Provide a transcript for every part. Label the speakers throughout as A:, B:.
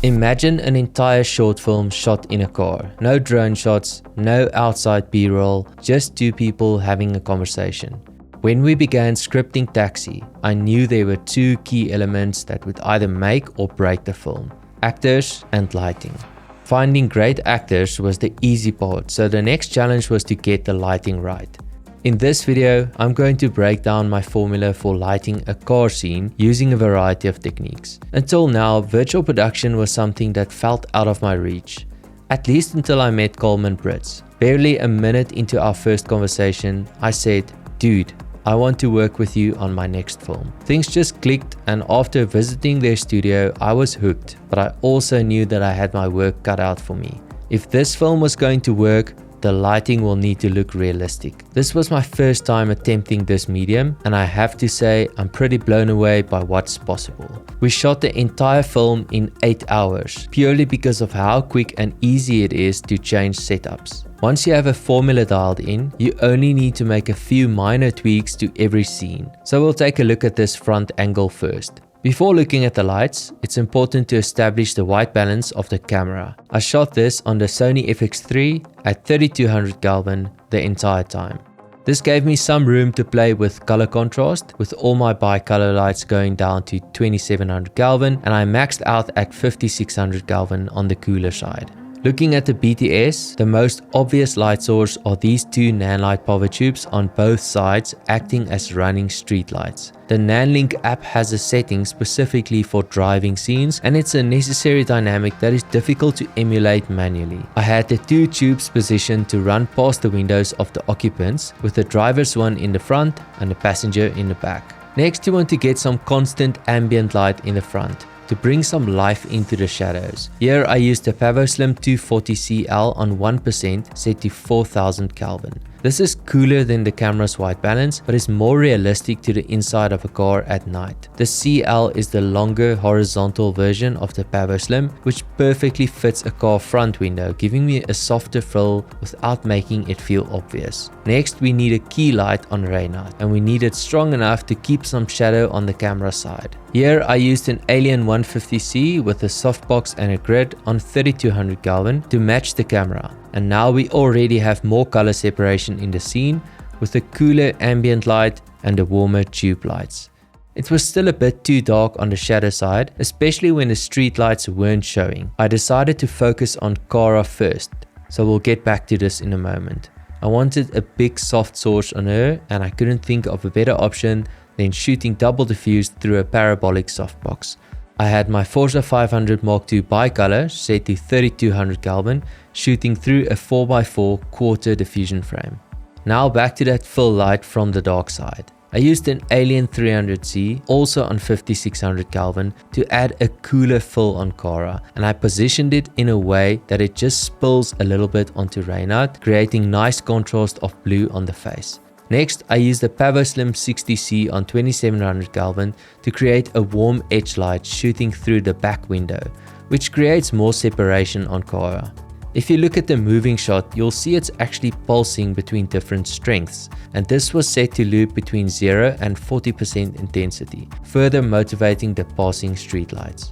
A: Imagine an entire short film shot in a car. No drone shots, no outside B-roll, just two people having a conversation. When we began scripting Taxi, I knew there were two key elements that would either make or break the film: actors and lighting. Finding great actors was the easy part, so the next challenge was to get the lighting right. In this video, I'm going to break down my formula for lighting a car scene using a variety of techniques. Until now, virtual production was something that felt out of my reach, at least until I met Coleman Brits. Barely a minute into our first conversation, I said, "Dude, I want to work with you on my next film." Things just clicked, and after visiting their studio, I was hooked, but I also knew that I had my work cut out for me. If this film was going to work, the lighting will need to look realistic. This was my first time attempting this medium, and I have to say I'm pretty blown away by what's possible. We shot the entire film in 8 hours, purely because of how quick and easy it is to change setups. Once you have a formula dialed in, you only need to make a few minor tweaks to every scene. So we'll take a look at this front angle first. Before looking at the lights, it's important to establish the white balance of the camera. I shot this on the Sony FX3 at 3200 Kelvin the entire time. This gave me some room to play with color contrast, with all my bicolor lights going down to 2700 Kelvin, and I maxed out at 5600 Kelvin on the cooler side. Looking at the BTS, the most obvious light source are these two Nanlite power tubes on both sides acting as running street lights. The Nanlink app has a setting specifically for driving scenes, and it's a necessary dynamic that is difficult to emulate manually. I had the two tubes positioned to run past the windows of the occupants, with the driver's one in the front and the passenger in the back. Next, you want to get some constant ambient light in the front to bring some life into the shadows. Here I used the PavoSlim 240CL on 1% set to 4000 Kelvin. This is cooler than the camera's white balance, but is more realistic to the inside of a car at night. The CL is the longer horizontal version of the PavoSlim, which perfectly fits a car front window, giving me a softer fill without making it feel obvious. Next, we need a key light on Reynardt, and we need it strong enough to keep some shadow on the camera side. Here I used an Alien 150C with a softbox and a grid on 3200 Kelvin to match the camera. And now we already have more color separation in the scene, with a cooler ambient light and the warmer tube lights. It was still a bit too dark on the shadow side, especially when the street lights weren't showing. I decided to focus on Cara first, so we'll get back to this in a moment. I wanted a big soft source on her, and I couldn't think of a better option than shooting double diffused through a parabolic softbox. I had my Forza 500 Mark II bicolor set to 3200 Kelvin, shooting through a 4x4 quarter diffusion frame. Now back to that fill light from the dark side. I used an Alien 300C, also on 5600 Kelvin, to add a cooler fill on Cara, and I positioned it in a way that it just spills a little bit onto Reynardt, creating nice contrast of blue on the face. Next, I used the PavoSlim 60C on 2700 Kelvin to create a warm edge light shooting through the back window, which creates more separation on Cara. If you look at the moving shot, you'll see it's actually pulsing between different strengths, and this was set to loop between 0 and 40% intensity, further motivating the passing streetlights.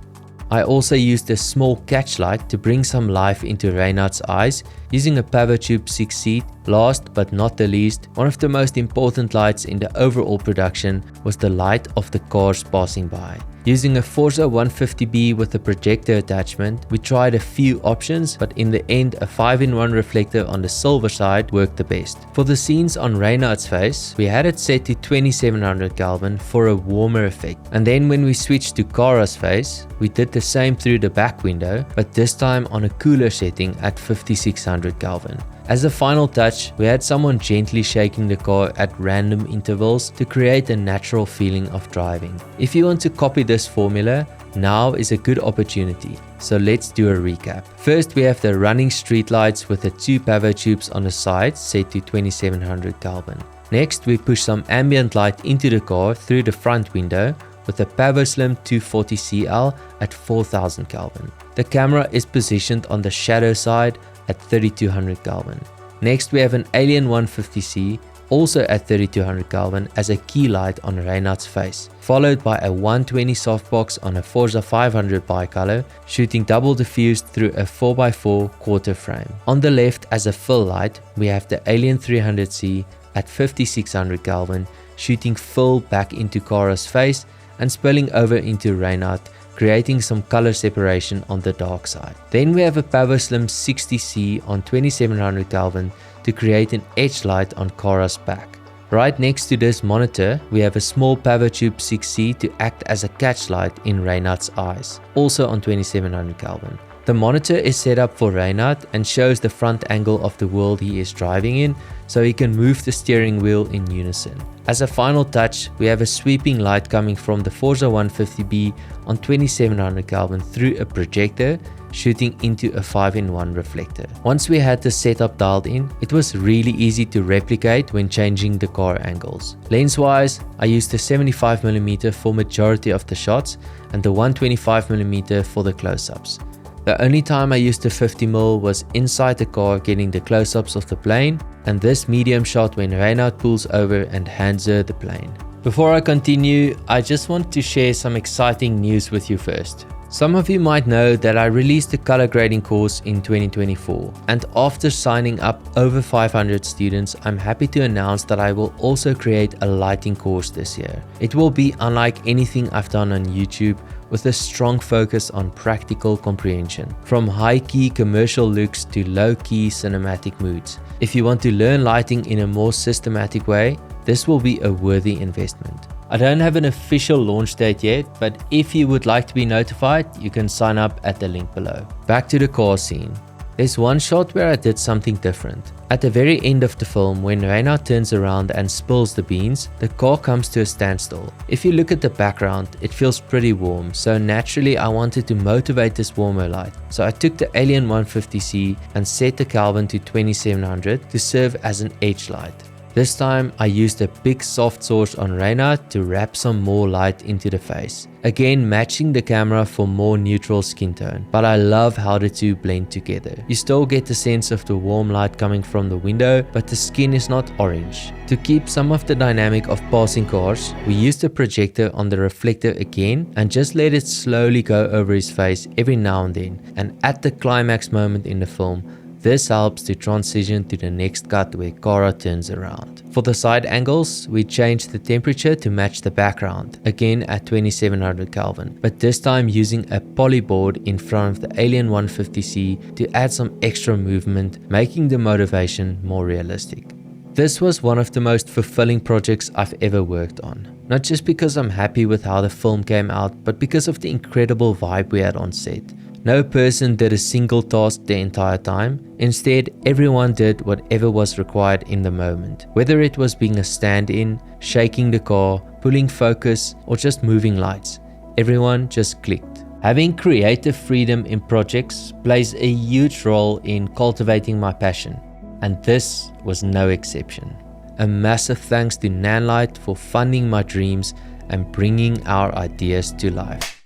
A: I also used a small catch light to bring some life into Reynardt's eyes using a PavoTube 6C. Last but not the least, one of the most important lights in the overall production was the light of the cars passing by. Using a Forza 150B with a projector attachment, we tried a few options, but in the end a 5-in-1 reflector on the silver side worked the best. For the scenes on Reynardt's face, we had it set to 2700 Kelvin for a warmer effect. And then when we switched to Cara's face, we did the same through the back window, but this time on a cooler setting at 5600 Kelvin. As a final touch, we had someone gently shaking the car at random intervals to create a natural feeling of driving. If you want to copy this formula, now is a good opportunity. So let's do a recap. First, we have the running street lights with the two Pavo tubes on the side set to 2700 Kelvin. Next, we push some ambient light into the car through the front window with the PavoSlim 240CL at 4000 Kelvin. The camera is positioned on the shadow side at 3200 Kelvin. Next, we have an Alien 150C also at 3200 Kelvin as a key light on Reynardt's face, followed by a 120 softbox on a Forza 500 bicolor, shooting double diffused through a 4x4 quarter frame. On the left as a fill light, we have the Alien 300C at 5600 Kelvin, shooting fill back into Cara's face and spilling over into Reynardt, creating some color separation on the dark side. Then we have a PowerSlim 60C on 2700 Kelvin to create an edge light on Cara's back. Right next to this monitor, we have a small PowerTube 6C to act as a catch light in Reynardt's eyes, also on 2700 Kelvin. The monitor is set up for Reynardt and shows the front angle of the world he is driving in, so he can move the steering wheel in unison. As a final touch, we have a sweeping light coming from the Forza 150B on 2700 Kelvin through a projector, shooting into a 5-in-1 reflector. Once we had the setup dialed in, it was really easy to replicate when changing the car angles. Lens-wise, I used the 75mm for majority of the shots and the 125mm for the close-ups. The only time I used the 50mm was inside the car getting the close-ups of the plane, and this medium shot when Reynardt pulls over and hands her the plane. Before I continue, I just want to share some exciting news with you first. Some of you might know that I released a color grading course in 2024, and after signing up over 500 students, I'm happy to announce that I will also create a lighting course this year. It will be unlike anything I've done on YouTube, with a strong focus on practical comprehension, from high-key commercial looks to low-key cinematic moods. If you want to learn lighting in a more systematic way, this will be a worthy investment. I don't have an official launch date yet, but if you would like to be notified, you can sign up at the link below. Back to the car scene. There's one shot where I did something different. At the very end of the film, when Reynardt turns around and spills the beans, the car comes to a standstill. If you look at the background, it feels pretty warm, so naturally I wanted to motivate this warmer light. So I took the Alien 150C and set the Kelvin to 2700 to serve as an edge light. This time I used a big soft source on Reynardt to wrap some more light into the face. Again, matching the camera for more neutral skin tone, but I love how the two blend together. You still get the sense of the warm light coming from the window, but the skin is not orange. To keep some of the dynamic of passing cars, we used a projector on the reflector again and just let it slowly go over his face every now and then, and at the climax moment in the film, this helps to transition to the next cut where Cara turns around. For the side angles, we changed the temperature to match the background, again at 2700 Kelvin, but this time using a polyboard in front of the Alien 150C to add some extra movement, making the motivation more realistic. This was one of the most fulfilling projects I've ever worked on. Not just because I'm happy with how the film came out, but because of the incredible vibe we had on set. No person did a single task the entire time. Instead, everyone did whatever was required in the moment. Whether it was being a stand-in, shaking the car, pulling focus, or just moving lights, everyone just clicked. Having creative freedom in projects plays a huge role in cultivating my passion, and this was no exception. A massive thanks to Nanlite for funding my dreams and bringing our ideas to life.